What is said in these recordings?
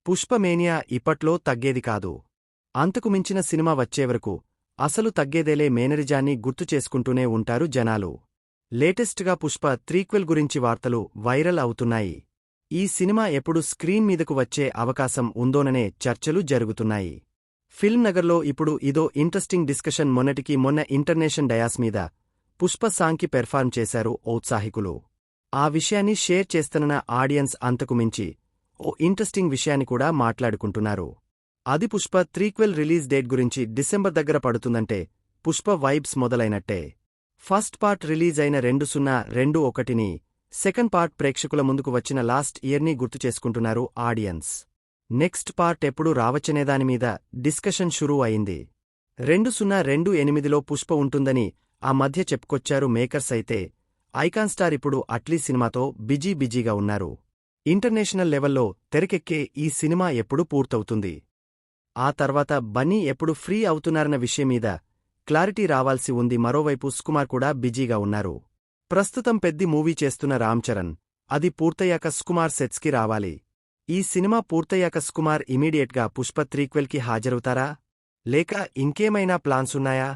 పుష్పమేనియా ఇప్పట్లో తగ్గేది కాదు. అంతకు మించిన సినిమా వచ్చేవరకు అసలు తగ్గేదేలే మేనరిజాన్ని గుర్తు చేసుకుంటూనే ఉంటారు జనాలు. లేటెస్ట్గా పుష్ప త్రీక్వెల్ గురించి వార్తలు వైరల్ అవుతున్నాయి. ఈ సినిమా ఎప్పుడు స్క్రీన్ మీదకు వచ్చే అవకాశం ఉందోననే చర్చలు జరుగుతున్నాయి. ఫిల్మ్ నగర్లో ఇప్పుడు ఇదో ఇంట్రెస్టింగ్ డిస్కషన్. మొన్నటికి మొన్న ఇంటర్నేషనల్ డయాస్ మీద పుష్ప సాంగ్కి పెర్ఫార్మ్ చేశారు ఔత్సాహికులు. ఆ విషయాన్ని షేర్ చేస్తున్న ఆడియన్స్ అంతకు మించి ఓ ఇంట్రెస్టింగ్ విషయాన్ని కూడా మాట్లాడుకుంటున్నారు. అది పుష్ప త్రీక్వెల్ రిలీజ్ డేట్ గురించి. డిసెంబర్ దగ్గర పడుతుందంటే పుష్ప వైబ్స్ మొదలైనట్టే. ఫస్ట్ పార్ట్ రిలీజ్ అయిన 2021ని, సెకండ్ పార్ట్ ప్రేక్షకుల ముందుకు వచ్చిన లాస్ట్ ఇయర్ని గుర్తు చేసుకుంటున్నారు ఆడియన్స్. నెక్స్ట్ పార్ట్ ఎప్పుడు రావచ్చనేదానిమీద డిస్కషన్ షురూ అయింది. 2028లో పుష్ప ఉంటుందని ఆ మధ్య చెప్పుకొచ్చారు మేకర్స్. అయితే ఐకాన్ స్టార్ ఇప్పుడు అట్లీ సినిమాతో బిజీగా ఉన్నారు. ఇంటర్నేషనల్ లెవెల్లో తెరకెక్కే ఈ సినిమా ఎప్పుడు పూర్తవుతుంది, ఆ తర్వాత బన్నీ ఎప్పుడు ఫ్రీ అవుతున్నారన్న విషయం మీద క్లారిటీ రావాల్సి ఉంది. మరోవైపు సుకుమార్ కూడా బిజీగా ఉన్నారు. ప్రస్తుతం పెద్ది మూవీ చేస్తున్న రామ్ చరణ్, అది పూర్తయ్యాక సుకుమార్ సెట్స్కి రావాలి. ఈ సినిమా పూర్తయ్యాక సుకుమార్ ఇమీడియట్గా పుష్ప త్రీక్వెల్కి హాజరవుతారా, లేక ఇంకేమైనా ప్లాన్సున్నాయా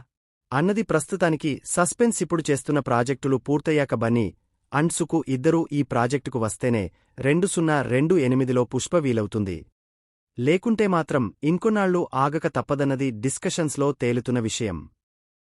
అన్నది ప్రస్తుతానికి సస్పెన్స్. ఇప్పుడు చేస్తున్న ప్రాజెక్టులు పూర్తయ్యాక బన్నీ అండ్ సుకు ఇద్దరూ ఈ ప్రాజెక్టుకు వస్తేనే 2028లో పుష్ప వీలవుతుంది. లేకుంటే మాత్రం ఇంకొన్నాళ్లు ఆగక తప్పదన్నది డిస్కషన్స్లో తేలుతున్న విషయం.